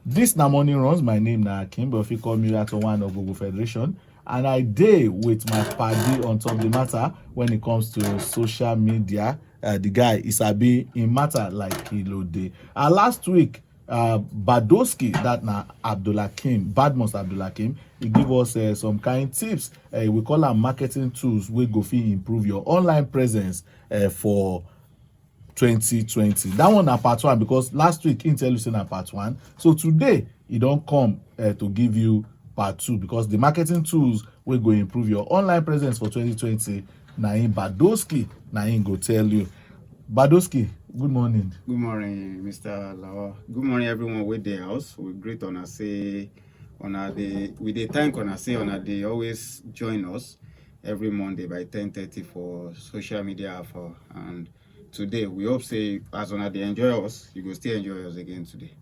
This na Morning Runs. My name na Akim, but if you call me at one of Google Federation. And I dey with my paddy on top the matter when it comes to social media. The guy is in matter like kilo day. Last week, Badoski, that na Bhadmus Abdulakim, he give us some kind tips. We call am marketing tools wey go fit improve your online presence for 2020. That one na part one, because last week he tell you say na part one. So today he don come to give you part two, because the marketing tools wey go improve your online presence for 2020 na him Badoski na him go tell you. Badoski, good morning. Good morning, Mr. Lawa. Good morning, everyone with the house. We greet on us, say we dey thank on us, say they always join us every Monday by 10:30 for social media alpha. And today we hope say as they enjoy us, you go still enjoy us again today.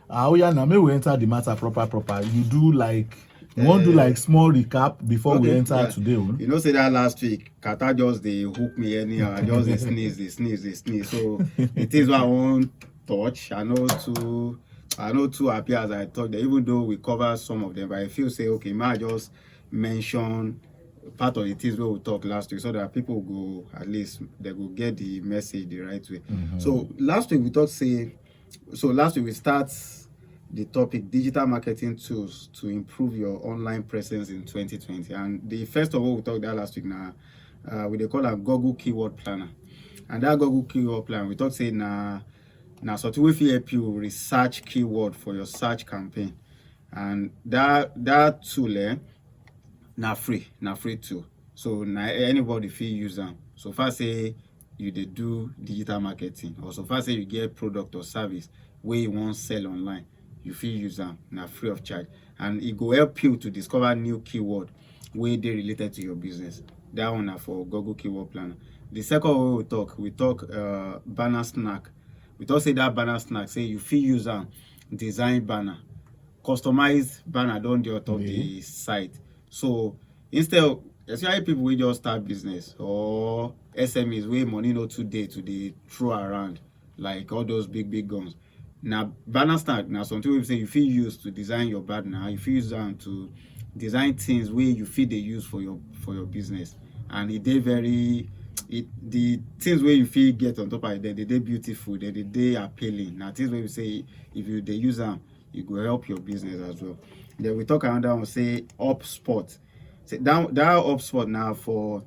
Oh yeah, now may we enter the matter proper. You do like want do like small recap before we enter today. You know, say that last week, Kata just they hook me anyhow. I just they sneeze. So it is what I won't touch. I know too happy as I thought that, even though we cover some of them, but I feel say okay, may I just mention part of the things we talked last week, so that people go, at least they go get the message the right way. So last week we start the topic digital marketing tools to improve your online presence in 2020. And the first of all we talked that last week now, we call a Google keyword planner. And that Google keyword plan, we talk say now something will help you research keyword for your search campaign. And that tool na free tool. So now anybody feel use them. So far say you dey do digital marketing, or so far say you get product or service where you want sell online, you feel use them now free of charge, and it go help you to discover new keyword where they related to your business. That one na for Google keyword planner. The second one we talk Bannersnack. We talk say that Bannersnack say you feel use them design banner, customize banner don dey on top the site. So instead of, especially people wey just start business or SMEs where money no too dey to dey throw around like all those big guns. Now Bannersnack now something we say you feel use to design your banner. You feel use them to design things where you feel they use for your business, and the things where you feel get on top of it, they beautiful, they appealing. Now things where we say if they use them, it will help your business as well. Then we talk another one, say HubSpot. So that HubSpot now for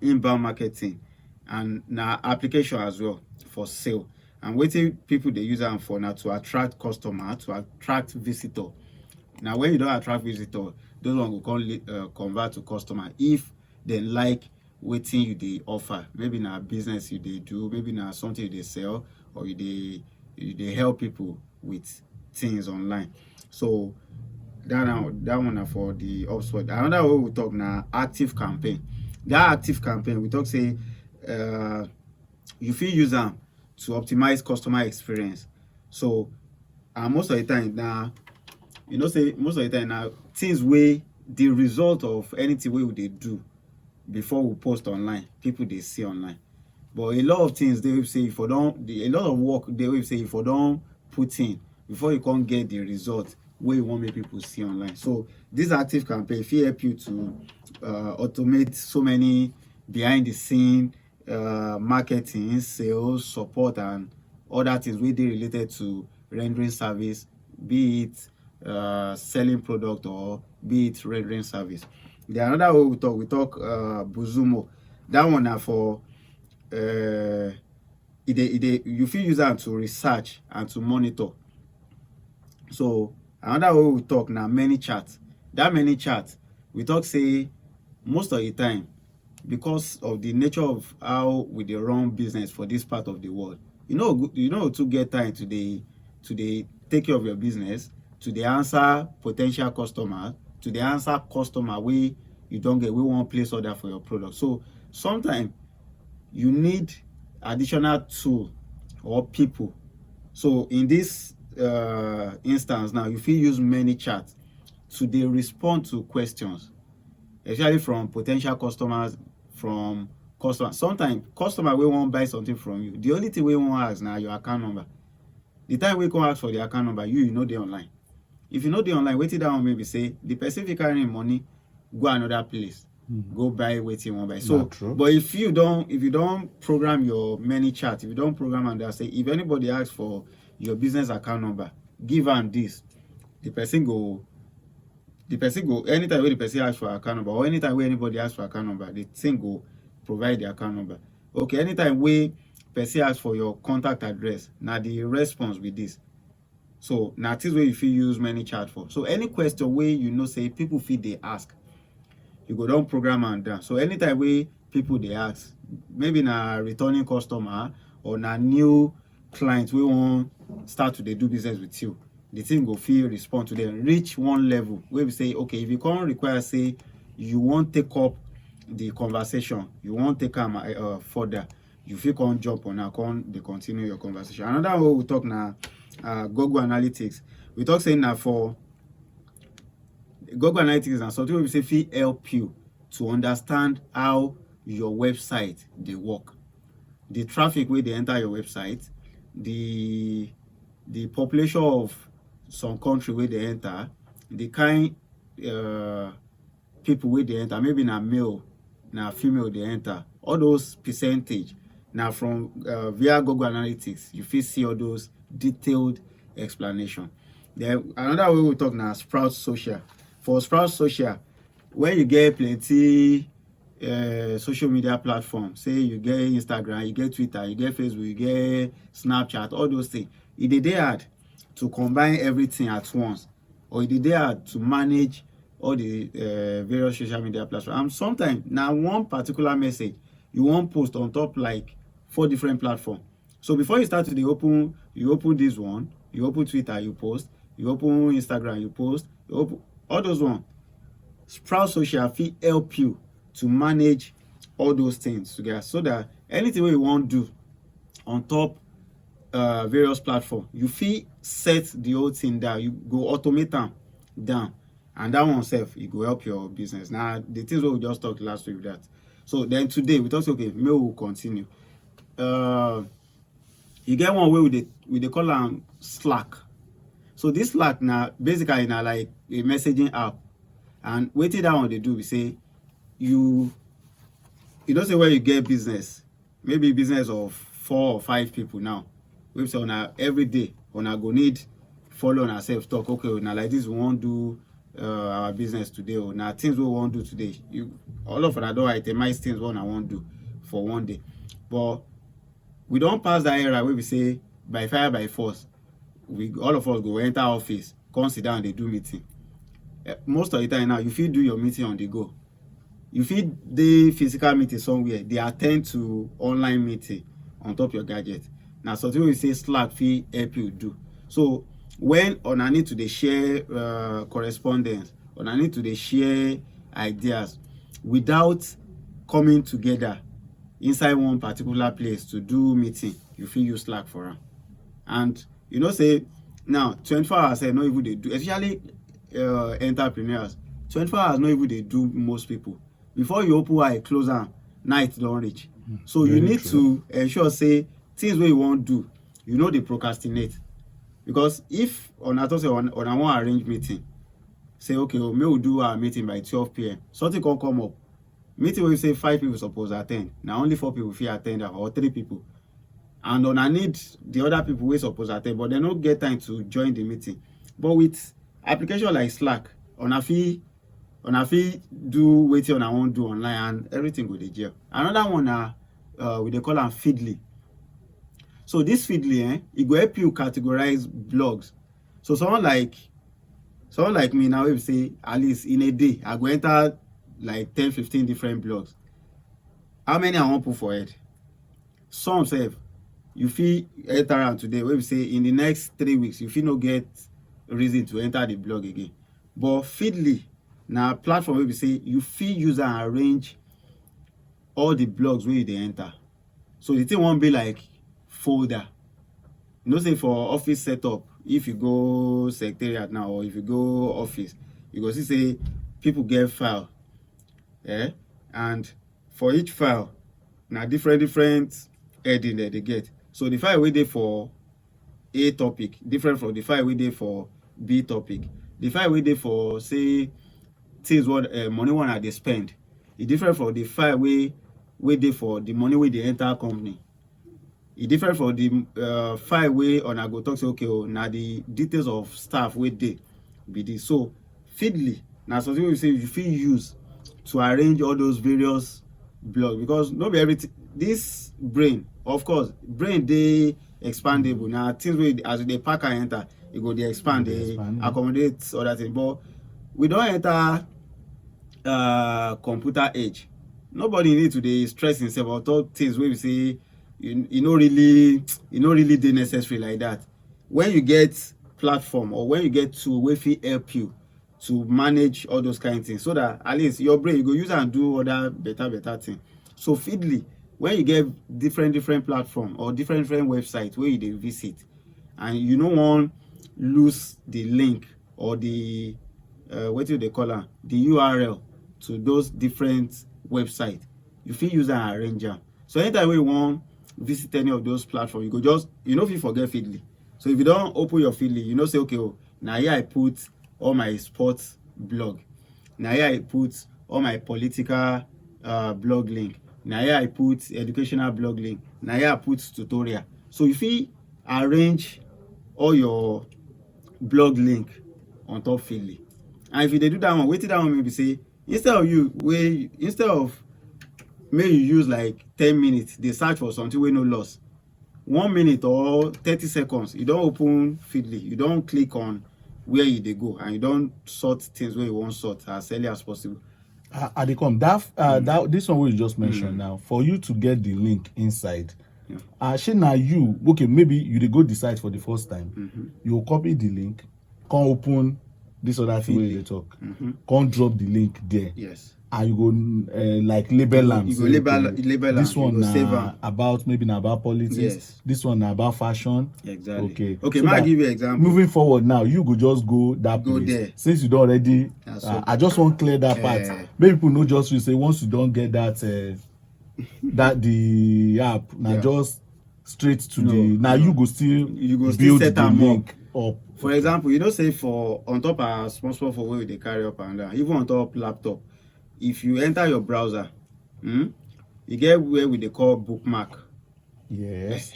inbound marketing, and now application as well for sale. And waiting people they use them for now to attract customer, to attract visitor. Now when you don't attract visitor, those one will convert to customer if they like waiting you they offer. Maybe now business you they do, maybe now something they sell, or you they help people with things online. So that one for the HubSpot. Another way we talk now, ActiveCampaign. That ActiveCampaign we talk say you feel use them to optimize customer experience. So most of the time now, you know, say most of the time now, things where the result of anything we they do before we post online, people they see online. But a lot of things they will say if you don't, a lot of work they will say if you don't put in before you can't get the result where you want make people see online. So this ActiveCampaign will help you to automate so many behind the scene marketing, sales, support, and other things where they related to rendering service, be it selling product or be it rendering service. The another way we talk Buzzsumo. That one now for you feel use them to research and to monitor. So another way we talk now ManyChat. That ManyChat we talk say most of the time, because of the nature of how we dey run business for this part of the world, you know to get time to dey take care of your business, to dey answer potential customers, to dey answer customer wey you don't get, we want place order for your product. So sometimes you need additional tool or people. So in this instance now, you feel use ManyChat to dey respond to questions, especially from potential customers, from customers. Sometimes customer will want buy something from you. The only thing we want ask now your account number. The time we come ask for the account number, you know they online. If you know the online, wetin that one maybe say the person fit carry him money go another place, go buy wetin you wan buy. So, but if you don't program your ManyChat, if you don't program and that say if anybody asks for your business account number, give am this. The person go anytime wey the person ask for account number or anytime wey anybody ask for account number, the thing go provide the account number. Okay, anytime wey person ask for your contact address, na the response be this. So na things wey you fit use ManyChat for. So any question wey you know say people fit dey ask, you go don program am down. So anytime wey people dey ask, maybe na returning customer or na new client wey wan start to dey do business with you, the thing go fit respond to them, reach one level wey be say, okay, if you come require say you wan take up the conversation, you wan take am further, you fit come jump on and come dey continue your conversation. Another one we talk na Google Analytics. We talk say na for Google Analytics na something wey we say fit help you to understand how your website dey work, the traffic wey dey enter your website, the population of some country wey dey enter, the kind people wey dey enter, maybe na male, na female dey enter, all those percentage na from via Google Analytics. You fit see all those detailed explanation. Then another way we talk na Sprout Social. For Sprout Social, when you get plenty social media platform, say you get Instagram, you get Twitter, you get Facebook, you get Snapchat, all those things, e dey hard to combine everything at once, or e dey hard to manage all the various social media platforms. And sometimes na one particular message you wan post on top like 4 different platforms. So before you start to dey open, you open this one, you open Twitter, you post, you open Instagram, you post, you open all those ones. Sprout Social fit help you to manage all those things together, so that anything wey you wan do on top various platforms, you fit set the whole thing down, you go automate am down, and that one sef e go help your business. Now the things wey we just talked last week with that. So then today we talk say, okay, may we continue. You get one way we dey call am Slack. So this Slack na basically na like a messaging app, and wetin that one dey do be say you know say when you get business, maybe business of 4 or 5 people now, wey say una every day una go need follow una self talk, okay, una like this we wan do our business today, or na things we wan do today. All of una don itemize things wey una wan do for one day. But we don pass that era wey we say by fire by force, all of us go enter office, come sit down dey do meeting. Most of the time now, you fit do your meeting on the go. You fit dey physical meeting somewhere, dey attend to online meeting on top your gadget. Na something wey we say Slack fit help you do. So when una need to dey share correspondence, una need to dey share ideas without coming together inside one particular place to do meeting, you fit use Slack for am. And you know say now 24 hours no even dey do, especially entrepreneurs. 24 hours no even dey do most people. Before you open eye close am, night don reach. So you need to ensure say things wey you wan do, you no dey procrastinate. Because if una talk say una wan arrange meeting, say okay, may we do our meeting by 12 p.m. something come up, meeting wey you say 5 people suppose attend, na only 4 people fit attend am, or 3 people, and una need the other people wey suppose attend, but dem no get time to join the meeting. But with application like Slack, una fit do wetin una wan do online, and everything go dey gel. Another one na we dey call am Feedly. So this Feedly, e go help you categorize blogs. So someone like me now, wey be say at least in a day I go enter like 10-15 different blogs. How many I wan put for head? Some sef you fit enter am today, wey be say in the next 3 weeks you fit no get reason to enter the blog again. But Feedly na platform wey be say you fit use and arrange all the blogs wey you dey enter. So the thing won't be like folder. You know say for office setup, if you go secretariat now, or if you go office, you go see say people get file, and for each file na different heading that they get. So the file wey dey for A topic different from the file we dey for B topic. The file we dey for say things what money one I dey spend, e different from the file we dey for the money wey dey enter company. E different from the file wey una go talk say okay na the details of staff wey dey be this. So Feedly na something wey say you fit use to arrange all those various blogs, because no be everything. This brain, of course, brain dey expandable. Na things wey as you dey pack and enter, e go dey expand, dey accommodate other things. But we don enter computer age. Nobody need to dey stress himself or talk things wey we say e no really dey necessary like that. When you get platform or when you get tool wey fit help you to manage all those kind of things, so that at least your brain you go use am do other better thing. So Feedly, when you get different platform or different website wey you dey visit, and you no wan lose the link or the wetin dey call am, the URL to those different website, you fit use am arrange am. So anytime wey you wan visit any of those platforms, you go just, you no fit forget Feedly. So if you don open your Feedly, you know say okay na here I put all my sports blog, na here I put all my political blog link, na here I put educational blog link, na here I put tutorial. So you fit arrange all your blog link on top Feedly. And if you dey do that one, wetin that one mean be say instead of make you use like 10 minutes dey search for something wey no loss, 1 minute or 30 seconds you don open Feedly, you don click on where you dey go, and you don sort things wey you wan sort as early as possible. I dey come that this one wey you just mentioned now, for you to get the link inside, shey na you, okay, maybe you dey go the site for the first time, you go copy the link, come open this other thing wey you dey talk, come drop the link there. Yes. And you go like label am. You go label this am. one na about, maybe na about politics. Yes. This one na about fashion. Exactly. Okay. So may I give you an example? Moving forward now, you go just go that place. There. Since you don already, I just want clear that part. Maybe people know just you say once you don't get that the app, now just straight to you go still build set the am link up. For example, you know say for on top our sponsor for where they carry up and down, even on top laptop, if you enter your browser, you get where we dey call bookmark. Yes.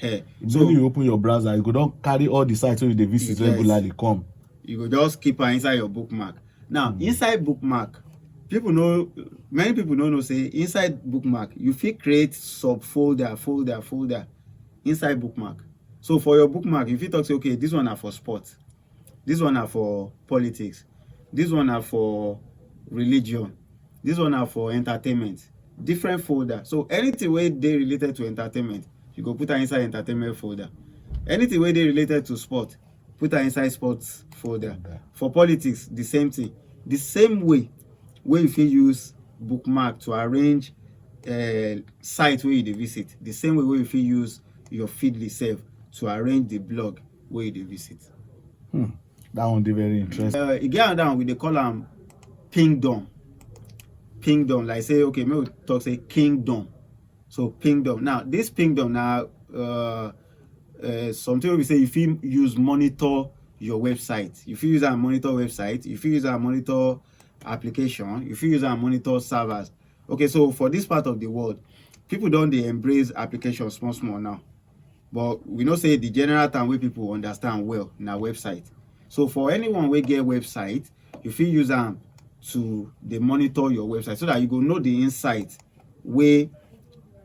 So when you open your browser, you go don carry all the sites wey you dey visit regularly come. You go just keep am inside your bookmark. Now, inside bookmark, many people don't know say inside bookmark you fit create subfolder, folder inside bookmark. So for your bookmark, you fit talk say okay, this one are for sports, this one are for politics, this one are for religion, this one are for entertainment, different folder. So anything wey dey related to entertainment, you go put am inside entertainment folder. Anything wey dey related to sport, put am inside sports folder. For politics, the same thing. The same way wey you fit use bookmark to arrange site wey you dey visit, the same way wey you fit use your Feedly sef to arrange the blog wey you dey visit. That one dey very interesting. E get another one we dey call am Pingdom. Pingdom, like say okay, make we talk say Kingdom. So Pingdom. Now this Pingdom na something wey we say you fit use monitor your website. You fit use am monitor website, you fit use am monitor application, you fit use am monitor servers. Okay, so for this part of the world, people don dey embrace application small now. But we know say the general term wey people understand well na website. So for anyone wey get website, you fit use am to dey monitor your website so that you go know the insight wey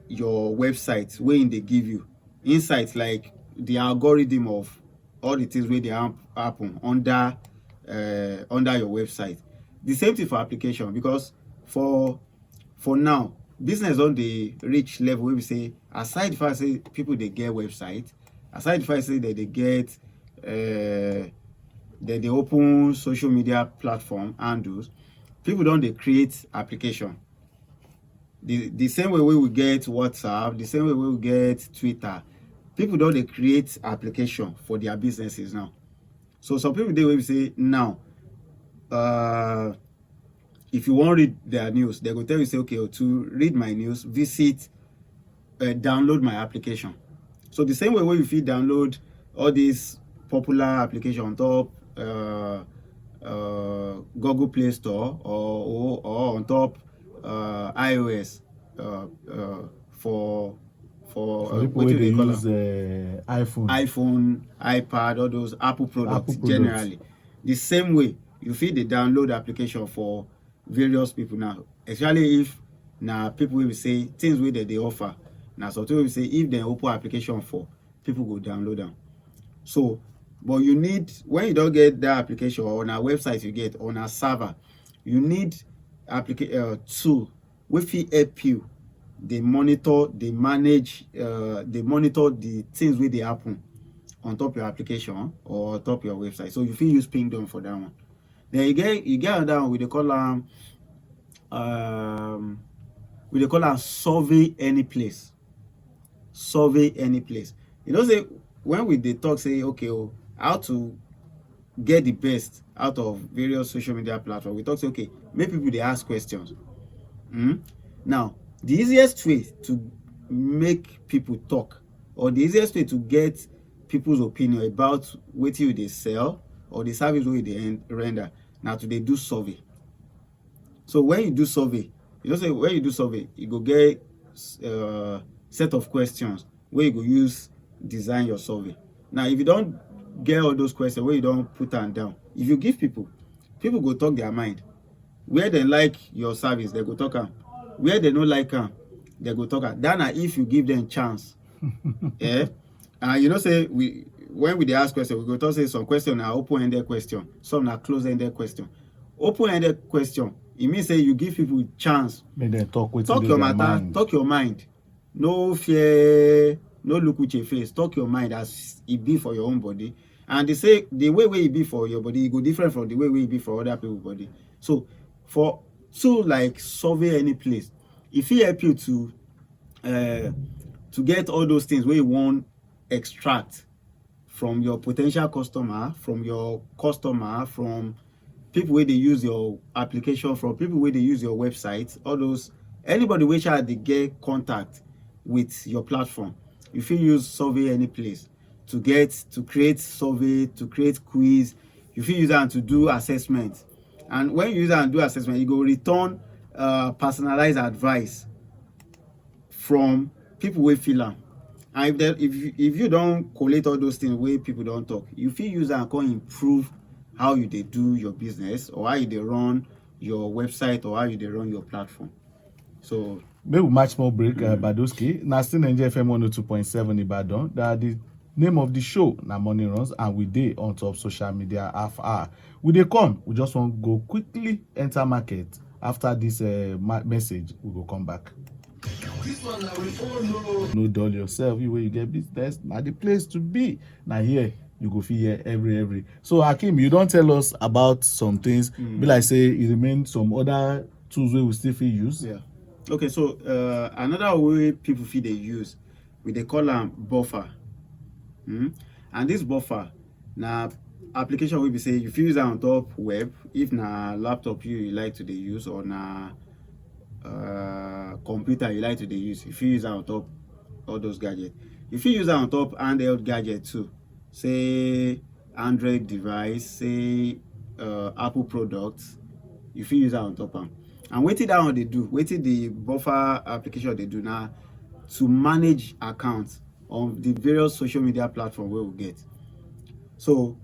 your website wey dey give you. Insight like the algorithm of all the things wey dey happen under your website. The same thing for application, because for now, business don dey reach level wey we say, aside the fact say people dey get website, aside the fact say they dey get they open social media platform handles, people don dey create application. The same way wey we get WhatsApp, the same way wey we get Twitter, people don dey create application for their businesses now. So some people dey wey we say now, if you wan read their news, they go tell you say okay, to read my news, download my application. So the same way wey you fit download all these popular application on top Google Play Store or on top iOS for For people what where do they they call use them? iPhone, iPad, all those Apple products Apple products. generally. The same way you feel they download application for various people now, especially if now people will say things where they offer. Now something will say if they open application for, people go download them. So, but you need, when you don't get that application or on a website you get on a server, you need tool wey fit help you. They monitor, they manage, they monitor the things wey dey happen on top your application or on top your website. So you fit use Pingdom for that one. Then you get another one we dey call survey Anyplace. Survey Anyplace. You know say when we dey talk say okay how to get the best out of various social media platforms, we talk say okay make people dey ask questions. Now the easiest way to make people talk, or the easiest way to get people's opinion about wetin you dey sell or the service wey you dey render, na to dey do survey. So when you do survey, you know say when you do survey, you go get set of questions wey you go use design your survey. Now if you don get all those questions wey you don put am down, if you give people go talk their mind. Where they like your service, they go talk am. Where they no like am, they go talk am. That na if you give them chance. And you know say when we dey ask question, we go talk say some question na open-ended question, some na close-ended question. Open-ended question, e mean say you give people chance. Make them talk Your matter, talk your mind. No fear, no look with your face. Talk your mind as e be for your own body. And they say the way e be for your body, e go different from the way e be for other people body. So for tool like Survey Anyplace, e fit help you to get all those things wey you wan extract from your potential customer, from people wey dey use your application, from people wey dey use your website, all those, anybody wey try dey get contact with your platform. You fit use Survey Anyplace to create survey, to create quiz. You fit use am to do assessment. And when you use am do assessment, you go return personalized advice from people wey fill am. And if you don collate all those things wey people don talk, you fit use am come improve how you dey do your business, or how you dey run your website, or how you dey run your platform. So make we match more break, Badoski. Na still Naija FM 102.7 Ibadan. That the name of the show na Money Runs, and we dey on top social media half hour. We dey come. We just want go quickly enter market. After this message, we go come back. This one na we all know. No dull yourself. You where you get business, na the place to be. Now here you go fit hear every. So Hakeem, you don't tell us about some things. Be like say it remains some other tools we still fit use. Yeah. Okay, so another way people fit dey use, we dey call am buffer. And this buffer na application wey be say you fit use am on top web, if na laptop you like to dey use, or na computer you like to dey use. You fit use am on top all those gadgets. You fit use am on top handheld gadget too, say Android device, say Apple products. You fit use am on top am. And wetin that one dey do, wetin the buffer application dey do na to manage accounts on the various social media platforms wey we get. So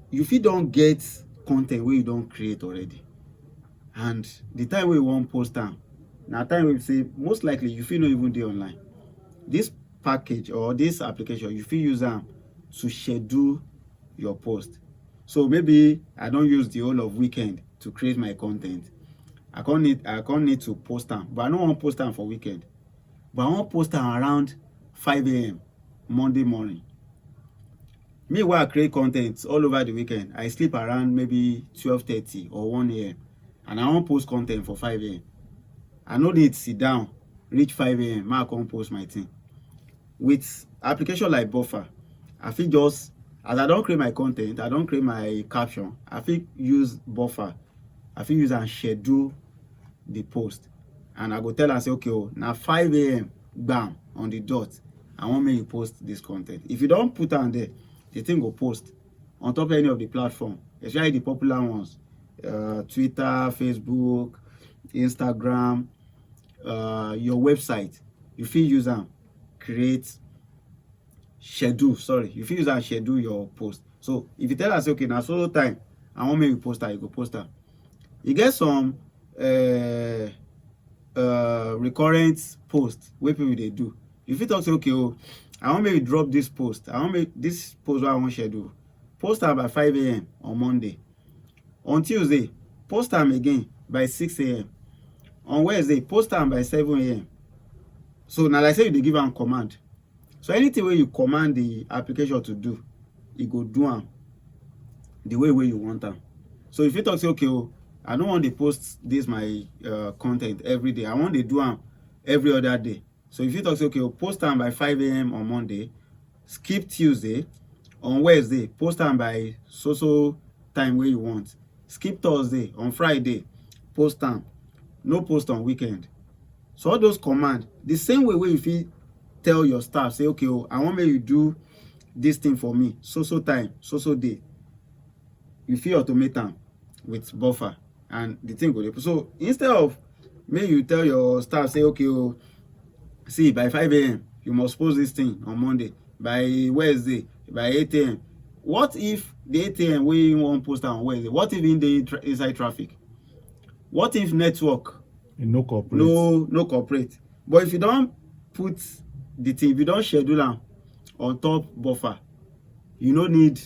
you fit don get content wey you don create already, and the time wey you wan post am na time wey be say most likely you fit no even dey online. This package or this application, you fit use am to schedule your post. So maybe I don use the whole of weekend to create my content. I can't need to post am, but I no wan post am for weekend, but I wan post am around 5 a.m. Monday morning. Me wey I create content all over the weekend, I sleep around maybe 12:30 or 1 a.m. and I wan post content for 5 a.m. I no need sit down reach 5 a.m. make I come post my thing. With application like Buffer, I fit just, as I don create my content, I don create my caption, I fit use Buffer, I fit use and schedule the post, and I go tell am say okay na 5 a.m. bam on the dot, I want make you post this content. If you don't put am there, the thing go post on top any of the platform, especially the popular ones, Twitter, Facebook, Instagram, your website. You fit use am create schedule, you fit use am schedule your post. So if you tell us, okay, na solo time I wan make you post am, you go post am. E get some recurrent post wey people dey do. You fit talk say, okay, oh, I wan make you drop this post, I wan make this post wey I wan schedule, post am by 5 a.m. on Monday. On Tuesday, post am again by 6 a.m. On Wednesday, post am by 7 a.m. So na like say you dey give am command. So anything wey you command the application to do, e go do am the way wey you want am. So if you talk say, okay, oh, I no wan dey post this my content every day, I wan dey do am every other day. So if you talk say, okay, oh, post am by 5 a.m. on Monday, skip Tuesday, on Wednesday, post am by so time wey you want, skip Thursday, on Friday, post am, no post on weekend. So all those commands, the same way wey you fit tell your staff, say, okay, oh, I wan make you do this thing for me, so time, so day, you fit automate am with buffer, and the thing go dey. So instead of make you tell your staff, say, okay, oh, see, by 5 a.m. you must post this thing on Monday, by Wednesday, by 8 a.m. What if the 8 a.m. wey you wan post am on Wednesday, what if in dey inside traffic? What if network no cooperate? No cooperate. But if you don put the thing, if you don schedule am on top buffer, you no need